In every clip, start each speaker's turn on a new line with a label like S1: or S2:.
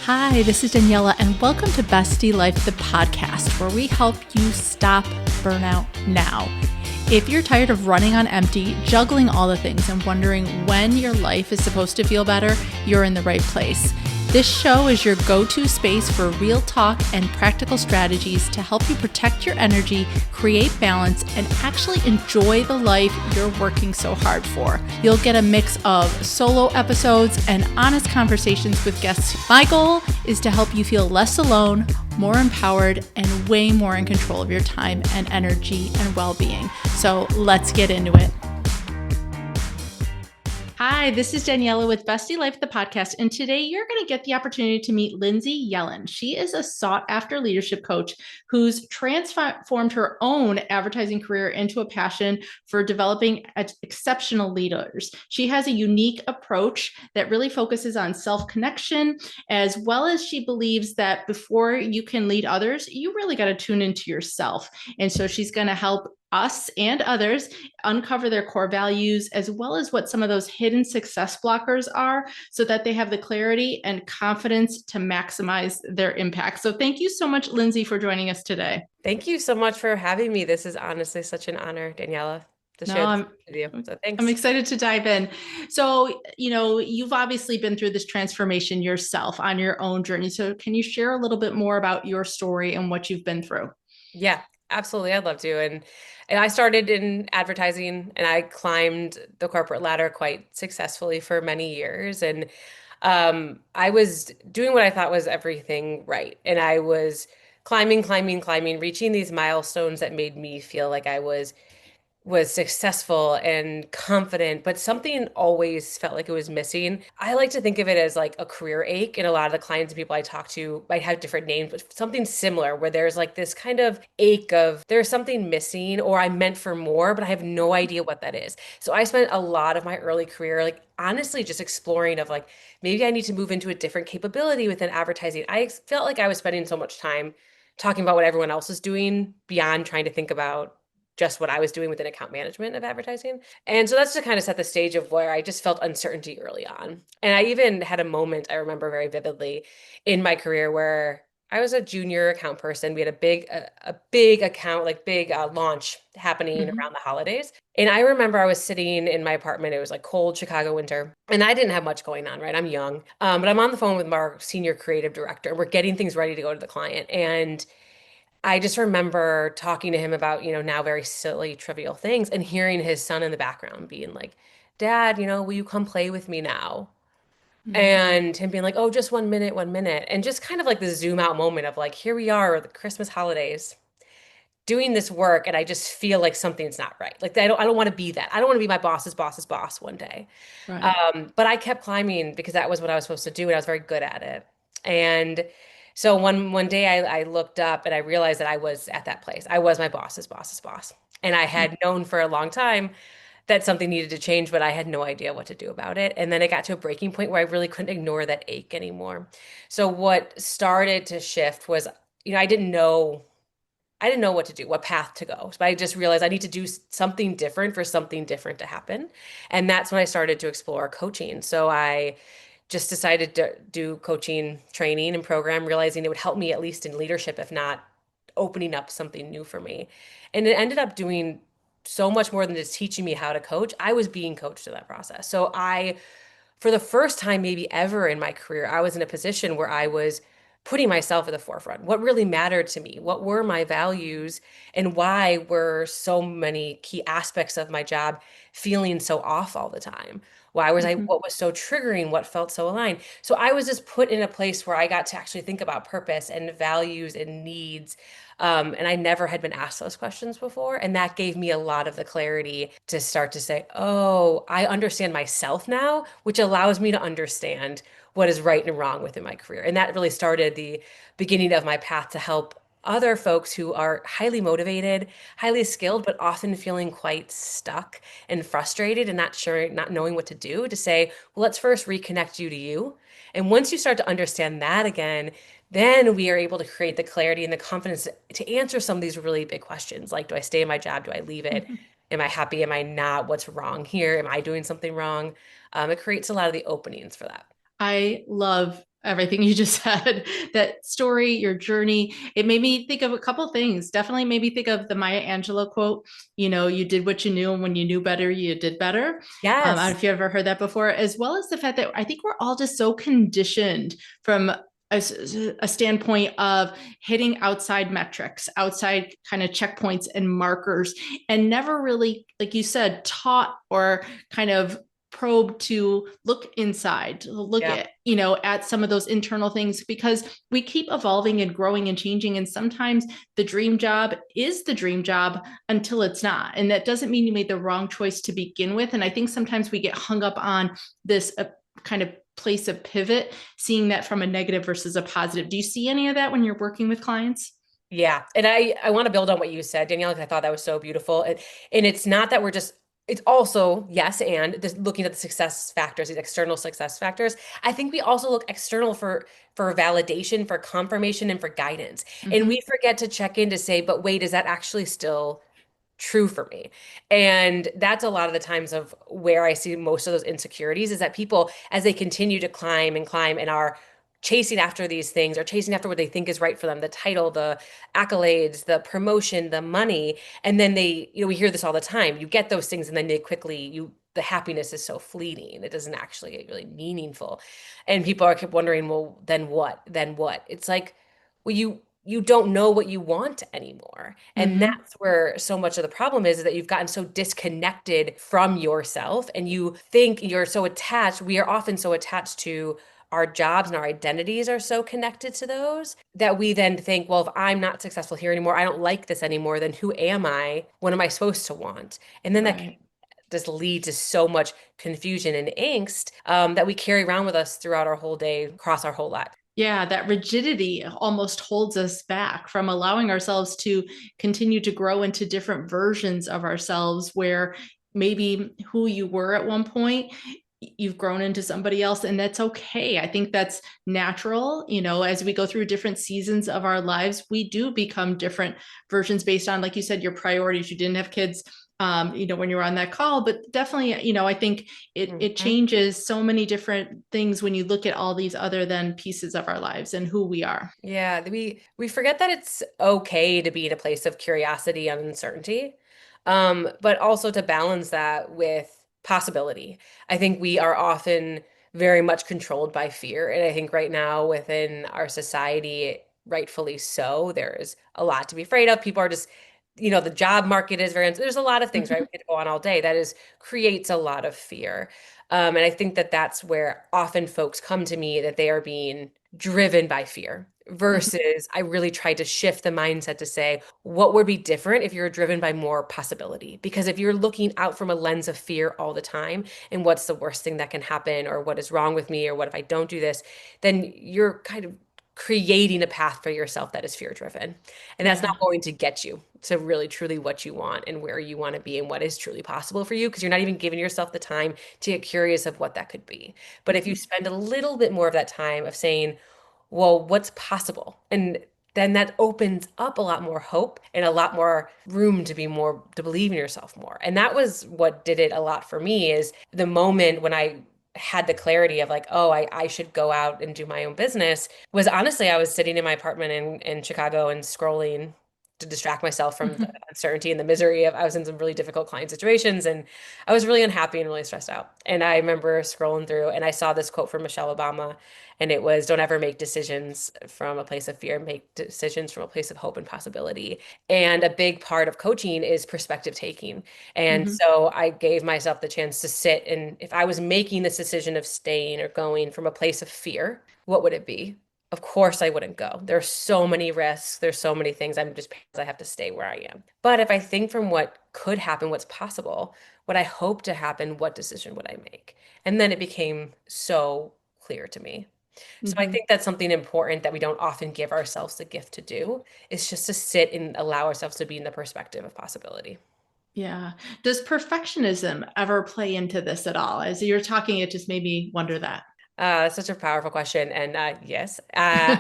S1: Hi, this is Daniela, and welcome to Bestie Life, the podcast, where we help you stop burnout now. If you're tired of running on empty, juggling all the things, and wondering when your life is supposed to feel better, you're in the right place. This show is your go-to space for real talk and practical strategies to help you protect your energy, create balance, and actually enjoy the life you're working so hard for. You'll get a mix of solo episodes and honest conversations with guests. My goal is to help you feel less alone, more empowered, and way more in control of your time and energy and well-being. So let's get into it. Hi, this is Daniela with Bestie Life, the podcast, and today you're going to get the opportunity to meet Lindsay Yellin. She is a sought-after leadership coach who's transformed her own advertising career into a passion for developing exceptional leaders. She has a unique approach that really focuses on self-connection, as well as she believes that before you can lead others, you really got to tune into yourself. And so she's going to help us and others uncover their core values, as well as what some of those hidden success blockers are, so that they have the clarity and confidence to maximize their impact. So thank you so much, Lindsay, for joining us today.
S2: Thank you so much for having me. This is honestly such an honor, Daniela, to share this with you. So thanks.
S1: I'm excited to dive in. So, you've obviously been through this transformation yourself on your own journey. So can you share a little bit more about your story and what you've been through?
S2: Yeah, absolutely. I'd love to. And I started in advertising and I climbed the corporate ladder quite successfully for many years. And I was doing what I thought was everything right. And I was climbing, reaching these milestones that made me feel like I was successful and confident, but something always felt like it was missing. I like to think of it as like a career ache, and a lot of the clients and people I talk to might have different names, but something similar where there's like this kind of ache of there's something missing or I'm meant for more, but I have no idea what that is. So I spent a lot of my early career like honestly just exploring of like maybe I need to move into a different capability within advertising. I felt like I was spending so much time talking about what everyone else is doing beyond trying to think about just what I was doing within account management of advertising. And so that's to kind of set the stage of where I just felt uncertainty early on. And I even had a moment I remember very vividly in my career where I was a junior account person. We had a big account, like big launch happening around the holidays. And I remember I was sitting in my apartment. It was like cold Chicago winter, and I didn't have much going on, right? I'm young, but I'm on the phone with our senior creative director, and we're getting things ready to go to the client. And I just remember talking to him about, now very silly, trivial things and hearing his son in the background being like, Dad, will you come play with me now? And him being like, oh, just 1 minute, 1 minute. And just kind of like the zoom out moment of like, here we are, the Christmas holidays, doing this work, and I just feel like something's not right. Like I don't want to be that. I don't want to be my boss's boss's boss one day.
S1: Right.
S2: But I kept climbing because that was what I was supposed to do, and I was very good at it. And so one day I looked up and I realized that I was at that place. I was my boss's boss's boss. And I had known for a long time that something needed to change, but I had no idea what to do about it. And then it got to a breaking point where I really couldn't ignore that ache anymore. So what started to shift was, I didn't know what to do, what path to go. But I just realized I need to do something different for something different to happen. And that's when I started to explore coaching. So I just decided to do coaching training and program, realizing it would help me at least in leadership, if not opening up something new for me. And it ended up doing so much more than just teaching me how to coach. I was being coached in that process. So for the first time, maybe ever in my career, I was in a position where I was putting myself at the forefront. What really mattered to me? What were my values? And why were so many key aspects of my job feeling so off all the time? Why was I, what was so triggering? What felt so aligned? So I was just put in a place where I got to actually think about purpose and values and needs. And I never had been asked those questions before. And that gave me a lot of the clarity to start to say, oh, I understand myself now, which allows me to understand what is right and wrong within my career. And that really started the beginning of my path to help other folks who are highly motivated, highly skilled, but often feeling quite stuck and frustrated and not sure, not knowing what to do, to say, well, let's first reconnect you to you. And once you start to understand that again, then we are able to create the clarity and the confidence to answer some of these really big questions. Like, do I stay in my job? Do I leave it? Am I happy? Am I not? What's wrong here? Am I doing something wrong? It creates a lot of the openings for that.
S1: I love everything you just said. That story, your journey, it made me think of a couple things. Definitely made me think of the Maya Angelou quote, you did what you knew, and when you knew better, you did better. I don't know
S2: Yes.
S1: if you ever heard that before, as well as the fact that I think we're all just so conditioned from a standpoint of hitting outside metrics, outside kind of checkpoints and markers, and never really, like you said, taught or kind of probe to look inside, to look
S2: Yeah.
S1: at some of those internal things, because we keep evolving and growing and changing, and sometimes the dream job is the dream job until it's not, and that doesn't mean you made the wrong choice to begin with. And I think sometimes we get hung up on this kind of place of pivot, seeing that from a negative versus a positive. Do you see any of that when you're working with clients?
S2: Yeah. And I want to build on what you said, Danielle, because I thought that was so beautiful. And it's not that we're just, it's also, yes, and this, looking at the success factors, these external success factors. I think we also look external for validation, for confirmation, and for guidance. And
S1: Mm-hmm.
S2: we forget to check in to say, but wait, is that actually still true for me? And that's a lot of the times of where I see most of those insecurities is that people, as they continue to climb and are chasing after these things or chasing after what they think is right for them, the title, the accolades, the promotion, the money, and then we hear this all the time. You get those things and then they quickly, the happiness is so fleeting. It doesn't actually get really meaningful. And people are kept wondering, well, then what? Then what? It's like, well, you don't know what you want anymore. And
S1: Mm-hmm.
S2: that's where so much of the problem is that you've gotten so disconnected from yourself and you think you're so attached. We are often so attached to our jobs and our identities are so connected to those that we then think, well, if I'm not successful here anymore, I don't like this anymore, then who am I? What am I supposed to want? And then that can
S1: Right.
S2: just lead to so much confusion and angst that we carry around with us throughout our whole day, across our whole life.
S1: Yeah, that rigidity almost holds us back from allowing ourselves to continue to grow into different versions of ourselves, where maybe who you were at one point, you've grown into somebody else, and that's okay. I think that's natural. As we go through different seasons of our lives, we do become different versions based on, like you said, your priorities. You didn't have kids when you were on that call, but definitely, I think it
S2: Mhm.
S1: changes so many different things when you look at all these other than pieces of our lives and who we are.
S2: Yeah, we forget that it's okay to be in a place of curiosity and uncertainty, but also to balance that with possibility. I think we are often very much controlled by fear, and I think right now within our society, rightfully so, there's a lot to be afraid of. People are just, the job market is very, there's a lot of things, right? We could go on all day. That is creates a lot of fear. And I think that that's where often folks come to me that they are being driven by fear versus I really tried to shift the mindset to say, what would be different if you're driven by more possibility? Because if you're looking out from a lens of fear all the time and what's the worst thing that can happen or what is wrong with me or what if I don't do this, then you're kind of creating a path for yourself that is fear driven. And that's
S1: Yeah.
S2: not going to get you to really truly what you want and where you want to be and what is truly possible for you because you're not even giving yourself the time to get curious of what that could be. But if you spend a little bit more of that time of saying, well, what's possible? And then that opens up a lot more hope and a lot more room to believe in yourself more. And that was what did it a lot for me is the moment when I had the clarity of like, oh, I should go out and do my own business was honestly, I was sitting in my apartment in Chicago and scrolling to distract myself from the uncertainty and the misery of I was in some really difficult client situations and I was really unhappy and really stressed out. And I remember scrolling through and I saw this quote from Michelle Obama and it was, don't ever make decisions from a place of fear, make decisions from a place of hope and possibility. And a big part of coaching is perspective taking. And
S1: Mm-hmm.
S2: so I gave myself the chance to sit and if I was making this decision of staying or going from a place of fear, what would it be? Of course, I wouldn't go. There's so many risks. There's so many things. I have to stay where I am. But if I think from what could happen, what's possible, what I hope to happen, what decision would I make? And then it became so clear to me. So I
S1: Mm-hmm.
S2: think that's something important that we don't often give ourselves the gift to do is just to sit and allow ourselves to be in the perspective of possibility.
S1: Yeah. Does perfectionism ever play into this at all? As you're talking, it just made me wonder that.
S2: Such a powerful question. And yes, I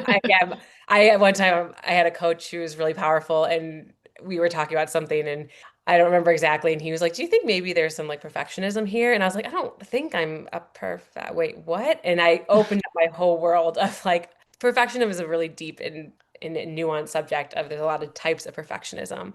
S2: at one time I had a coach who was really powerful and we were talking about something and I don't remember exactly. And he was like, "Do you think maybe there's some like perfectionism here?" And I was like, "I don't think I'm a perfect. Wait, what?" And I opened up my whole world of like perfectionism is a really deep and nuanced subject of there's a lot of types of perfectionism.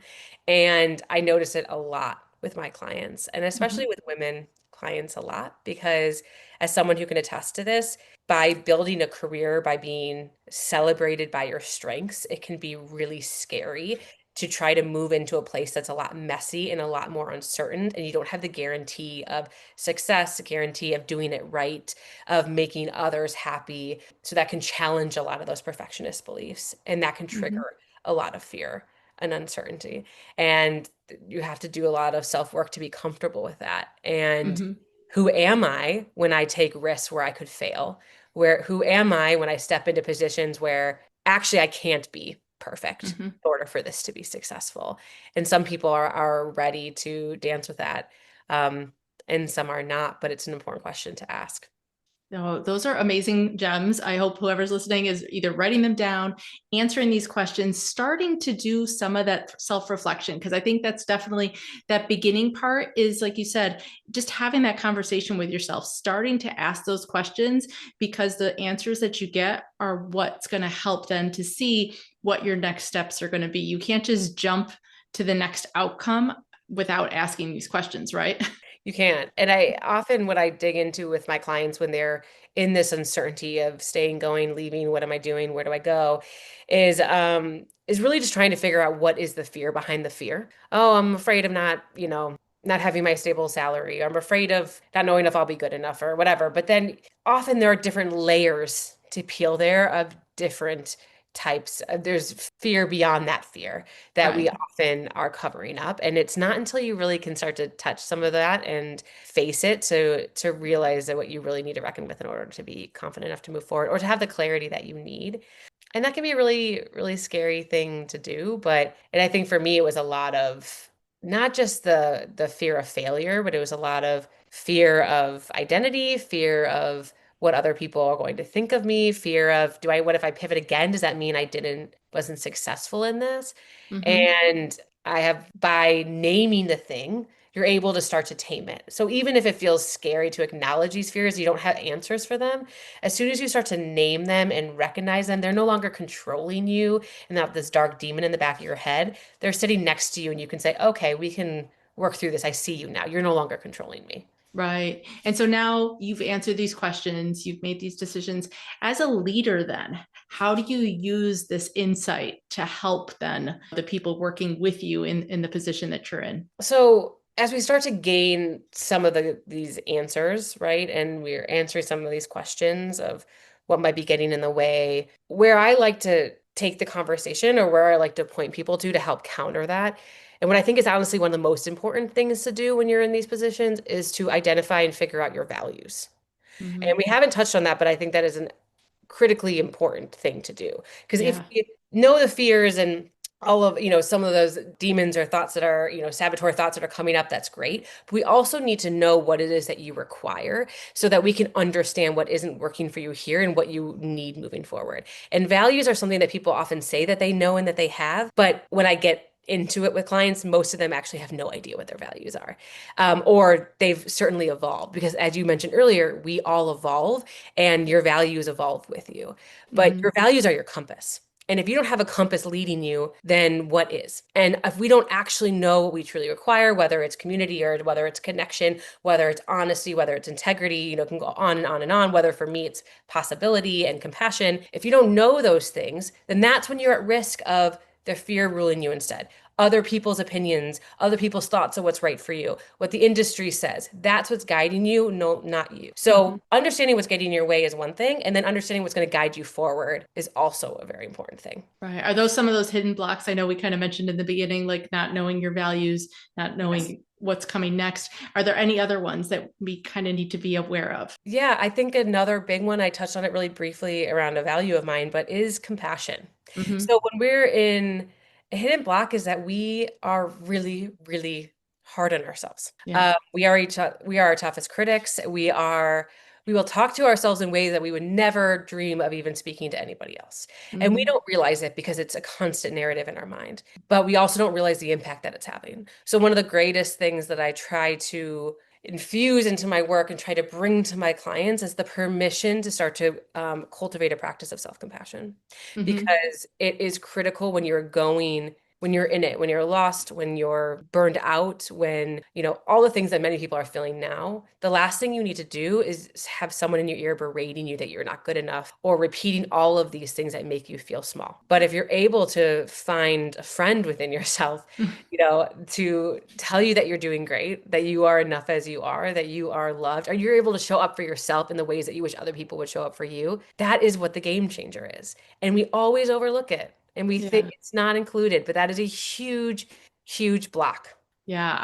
S2: And I notice it a lot with my clients, and especially
S1: Mhm.
S2: with women clients a lot, because as someone who can attest to this, by building a career, by being celebrated by your strengths, it can be really scary to try to move into a place that's a lot messy and a lot more uncertain, and you don't have the guarantee of success, the guarantee of doing it right, of making others happy. So that can challenge a lot of those perfectionist beliefs, and that can
S1: Mhm.
S2: trigger a lot of fear and uncertainty. And you have to do a lot of self-work to be comfortable with that. And
S1: Mhm.
S2: who am I when I take risks where I could fail? Who am I when I step into positions where actually I can't be perfect
S1: Mhm.
S2: in order for this to be successful? And some people are ready to dance with that, um, and some are not, but it's an important question to ask.
S1: No, those are amazing gems. I hope whoever's listening is either writing them down, answering these questions, starting to do some of that self-reflection. Because I think that's definitely that beginning part is, like you said, just having that conversation with yourself, starting to ask those questions, because the answers that you get are what's going to help then to see what your next steps are going to be. You can't just jump to the next outcome without asking these questions, right?
S2: You can't. And I often, what I dig into with my clients when they're in this uncertainty of staying, going, leaving, what am I doing, where do I go, is really just trying to figure out what is the fear behind the fear. Oh, I'm afraid of not, not having my stable salary. I'm afraid of not knowing if I'll be good enough or whatever. But then often there are different layers to peel there of different types. There's fear beyond that fear that we
S1: Right.
S2: often are covering up. And it's not until you really can start to touch some of that and face it to realize that what you really need to reckon with in order to be confident enough to move forward or to have the clarity that you need. And that can be a really, really scary thing to do. And I think for me, it was a lot of not just the fear of failure, but it was a lot of fear of identity, fear of what other people are going to think of me, fear of what if I pivot again? Does that mean wasn't successful in this?
S1: Mm-hmm.
S2: And I have, by naming the thing, you're able to start to tame it. So even if it feels scary to acknowledge these fears, you don't have answers for them. As soon as you start to name them and recognize them, they're no longer controlling you and not this dark demon in the back of your head. They're sitting next to you, and you can say, okay, we can work through this. I see you now. You're no longer controlling me.
S1: Right. And so now you've answered these questions, you've made these decisions. As a leader, then, how do you use this insight to help then the people working with you in the position that you're in?
S2: So as we start to gain some of these answers, right, and we're answering some of these questions of what might be getting in the way, where I like to take the conversation or where I like to point people to help counter that. And what I think is honestly one of the most important things to do when you're in these positions is to identify and figure out your values. And
S1: Hmm.
S2: we haven't touched on that, but I think that is an critically important thing to do. Because if
S1: Yeah.
S2: we know the fears and all of, some of those demons or thoughts that are, saboteur thoughts that are coming up, that's great. But we also need to know what it is that you require so that we can understand what isn't working for you here and what you need moving forward. And values are something that people often say that they know and that they have. But when I get into it with clients, most of them actually have no idea what their values are. Or they've certainly evolved because, as you mentioned earlier, we all evolve and your values evolve with you. But
S1: Hmm.
S2: your values are your compass. And if you don't have a compass leading you, then what is? And if we don't actually know what we truly require, whether it's community or whether it's connection, whether it's honesty, whether it's integrity, it can go on and on and on, whether for me it's possibility and compassion. If you don't know those things, then that's when you're at risk of the fear ruling you instead. Other people's opinions, other people's thoughts of what's right for you, what the industry says. That's what's guiding you, no, not you. So
S1: Hmm.
S2: understanding what's getting in your way is one thing, and then understanding what's going to guide you forward is also a very important thing.
S1: Right. Are those some of those hidden blocks? I know we kind of mentioned in the beginning, like not knowing your values, not
S2: Yes.
S1: knowing what's coming next. Are there any other ones that we kind of need to be aware of?
S2: Yeah, I think another big one, I touched on it really briefly around a value of mine, but is compassion.
S1: Hmm.
S2: So when we're in a hidden block is that we are really, really hard on ourselves.
S1: Yeah.
S2: We are our toughest critics. We are we will talk to ourselves in ways that we would never dream of even speaking to anybody else. And we
S1: Mhm.
S2: don't realize it because it's a constant narrative in our mind, but we also don't realize the impact that it's having. So one of the greatest things that I try to infuse into my work and try to bring to my clients is the permission to start to cultivate a practice of self-compassion,
S1: Mhm.
S2: because it is critical when when you're in it, when you're lost, when you're burned out, when, all the things that many people are feeling now. The last thing you need to do is have someone in your ear berating you that you're not good enough or repeating all of these things that make you feel small. But if you're able to find a friend within yourself, to tell you that you're doing great, that you are enough as you are, that you are loved, or you're able to show up for yourself in the ways that you wish other people would show up for you, that is what the game changer is. And we always overlook it and we think
S1: Yeah.
S2: it's not included, but that is a huge, huge block.
S1: Yeah,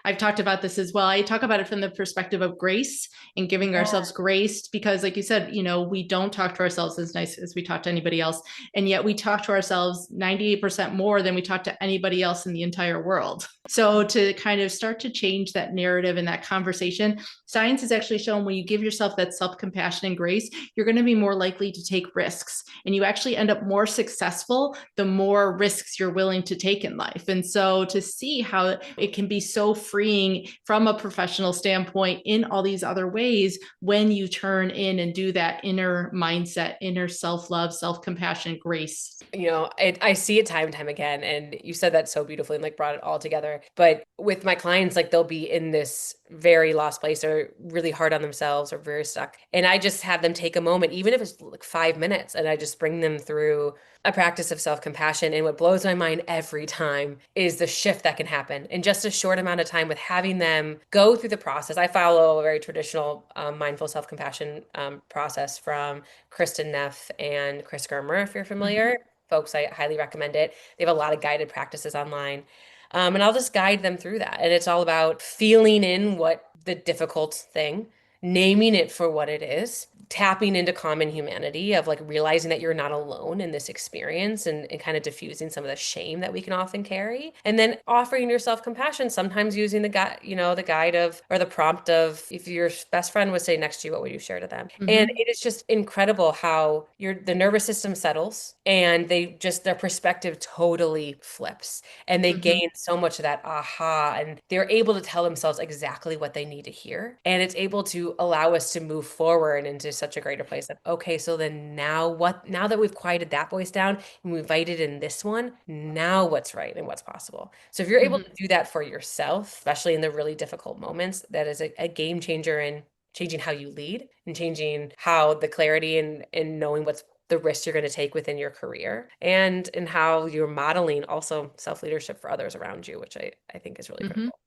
S1: I've talked about this as well. I talk about it from the perspective of grace and giving
S2: Yeah.
S1: ourselves grace because like you said, we don't talk to ourselves as nice as we talk to anybody else. And yet we talk to ourselves 98% more than we talk to anybody else in the entire world. So to kind of start to change that narrative and that conversation, science has actually shown when you give yourself that self-compassion and grace, you're going to be more likely to take risks and you actually end up more successful the more risks you're willing to take in life. And so to see how it can be so freeing from a professional standpoint in all these other ways when you turn in and do that inner mindset, inner self-love, self-compassion, grace.
S2: I see it time and time again, and you said that so beautifully and like brought it all together. But with my clients, like they'll be in this very lost place or really hard on themselves or very stuck. And I just have them take a moment, even if it's like 5 minutes, and I just bring them through a practice of self-compassion. And what blows my mind every time is the shift that can happen in just a short amount of time with having them go through the process. I follow a very traditional mindful self-compassion process from Kristen Neff and Chris Germer, if you're
S1: Mm-hmm.
S2: familiar. Folks, I highly recommend it. They have a lot of guided practices online. And I'll just guide them through that. And it's all about feeling in what the difficult thing, naming it for what it is, tapping into common humanity of like realizing that you're not alone in this experience, and kind of diffusing some of the shame that we can often carry. And then offering yourself compassion, sometimes using the guide of, or the prompt of, if your best friend was sitting next to you, what would you share to them? And
S1: Mm-hmm.
S2: it is just incredible how the nervous system settles and their perspective totally flips and they
S1: Mm-hmm.
S2: gain so much of that aha, and they're able to tell themselves exactly what they need to hear. And it's able to allow us to move forward into such a greater place of, okay, so then now what, now that we've quieted that voice down and we invited in this one, now what's right and what's possible. So if you're able to
S1: Mm-hmm.
S2: do that for yourself, especially in the really difficult moments, that is a game changer in changing how you lead and changing how the clarity and knowing what's the risks you're going to take within your career, and how you're modeling also self-leadership for others around you, which I think is really
S1: Mm-hmm.
S2: critical.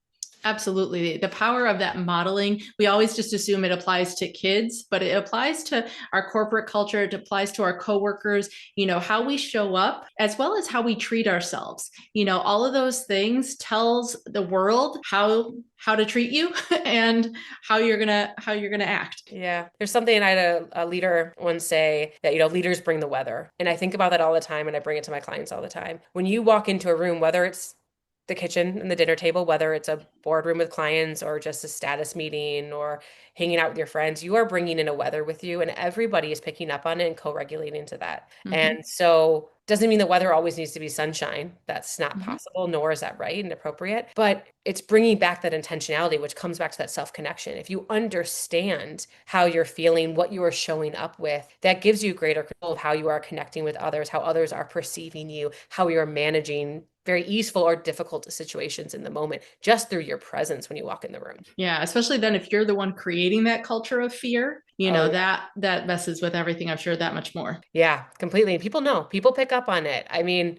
S1: Absolutely. The power of that modeling, we always just assume it applies to kids, but it applies to our corporate culture. It applies to our coworkers, how we show up as well as how we treat ourselves. All of those things tells the world how to treat you and how you're gonna act.
S2: Yeah. There's something I had a leader once say that, leaders bring the weather. And I think about that all the time and I bring it to my clients all the time. When you walk into a room, whether it's the kitchen and the dinner table, whether it's a boardroom with clients or just a status meeting or hanging out with your friends, you are bringing in a weather with you, and everybody is picking up on it and co-regulating to that.
S1: Mm-hmm.
S2: And so doesn't mean the weather always needs to be sunshine. That's not
S1: Mm-hmm.
S2: possible, nor is that right and appropriate. But it's bringing back that intentionality, which comes back to that self-connection. If you understand how you're feeling, what you are showing up with, that gives you greater control of how you are connecting with others, how others are perceiving you, how you're managing very easeful or difficult situations in the moment just through your presence when you walk in the room.
S1: Yeah, especially then if you're the one creating that culture of fear,
S2: Oh, yeah.
S1: that messes with everything. I'm sure that much more.
S2: Yeah, completely. And people know, people pick up on it. I mean,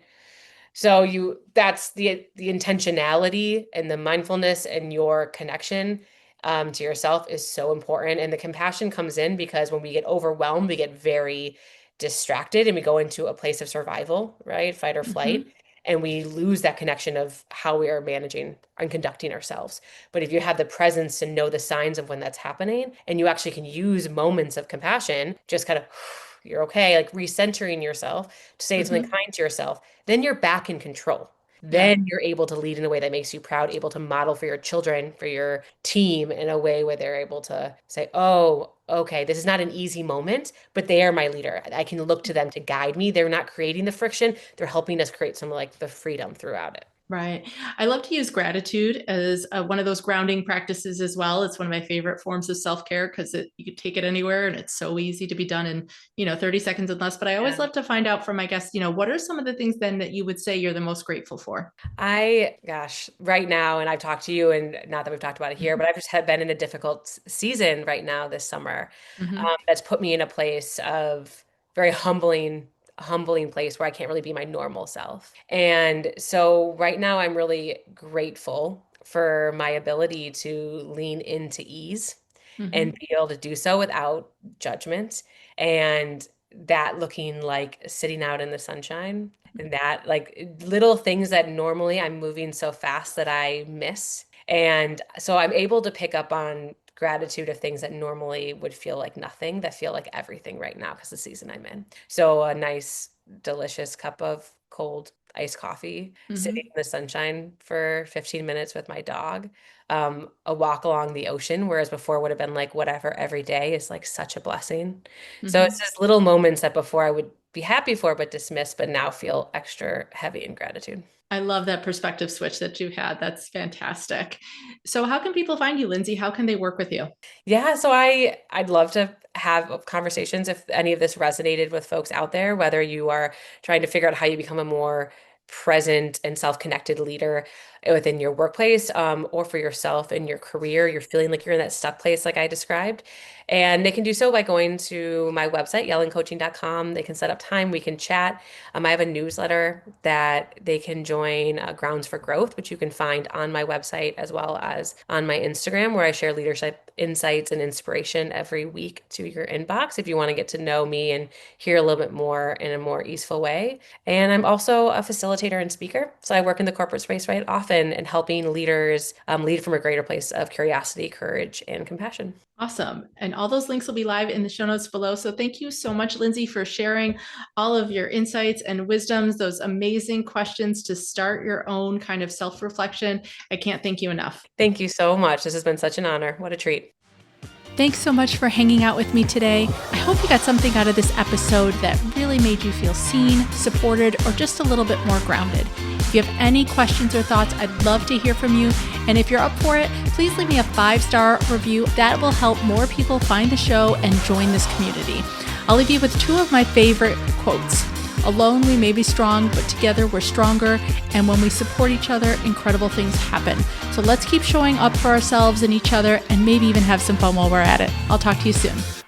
S2: so that's the intentionality and the mindfulness and your connection to yourself is so important. And the compassion comes in because when we get overwhelmed, we get very distracted and we go into a place of survival, right? Fight or flight.
S1: Mm-hmm.
S2: And we lose that connection of how we are managing and conducting ourselves. But if you have the presence to know the signs of when that's happening, and you actually can use moments of compassion, just kind of, you're okay, like recentering yourself to say something
S1: Mm-hmm.
S2: kind to yourself, then you're back in control.
S1: Yeah.
S2: then you're able to lead in a way that makes you proud, able to model for your children, for your team in a way where they're able to say, oh, okay, this is not an easy moment, but they are my leader. I can look to them to guide me. They're not creating the friction. They're helping us create some like the freedom throughout it.
S1: Right. I love to use gratitude as one of those grounding practices as well. It's one of my favorite forms of self-care because you could take it anywhere and it's so easy to be done in, 30 seconds and less. But I always
S2: Yeah.
S1: love to find out from my guests, what are some of the things then that you would say you're the most grateful for?
S2: Gosh, right now, and I've talked to you, and not that we've talked about it here, but I've just had been in a difficult season right now this summer.
S1: Mm-hmm.
S2: That's put me in a place of very humbling place where I can't really be my normal self. And so right now, I'm really grateful for my ability to lean into ease and
S1: Mm-hmm.
S2: be able to do so without judgment. And that looking like sitting out in the sunshine and that like little things that normally I'm moving so fast that I miss. And so I'm able to pick up on gratitude of things that normally would feel like nothing that feel like everything right now because the season I'm in. So a nice, delicious cup of cold iced coffee, sitting
S1: Mm-hmm.
S2: in the sunshine for 15 minutes with my dog, a walk along the ocean, whereas before would have been like whatever every day is like such a blessing. So it's
S1: Mm-hmm.
S2: just little moments that before I would be happy for but dismiss, but now feel extra heavy in gratitude.
S1: I love that perspective switch that you had. That's fantastic. So how can people find you, Lindsay? How can they work with you?
S2: Yeah, so I'd love to have conversations if any of this resonated with folks out there, whether you are trying to figure out how you become a more present and self-connected leader within your workplace, or for yourself in your career, you're feeling like you're in that stuck place like I described. And they can do so by going to my website, yellincoaching.com. They can set up time, we can chat. I have a newsletter that they can join, Grounds for Growth, which you can find on my website as well as on my Instagram, where I share leadership insights and inspiration every week to your inbox if you want to get to know me and hear a little bit more in a more easeful way. And I'm also a facilitator and speaker. So I work in the corporate space right often and helping leaders lead from a greater place of curiosity, courage, and compassion.
S1: Awesome. And all those links will be live in the show notes below. So thank you so much, Lindsay, for sharing all of your insights and wisdoms, those amazing questions to start your own kind of self-reflection. I can't thank you enough.
S2: Thank you so much. This has been such an honor. What a treat.
S1: Thanks so much for hanging out with me today. I hope you got something out of this episode that really made you feel seen, supported, or just a little bit more grounded. If you have any questions or thoughts, I'd love to hear from you. And if you're up for it, please leave me a 5-star review. That will help more people find the show and join this community. I'll leave you with 2 of my favorite quotes. Alone we may be strong, but together we're stronger. And when we support each other, incredible things happen. So let's keep showing up for ourselves and each other and maybe even have some fun while we're at it. I'll talk to you soon.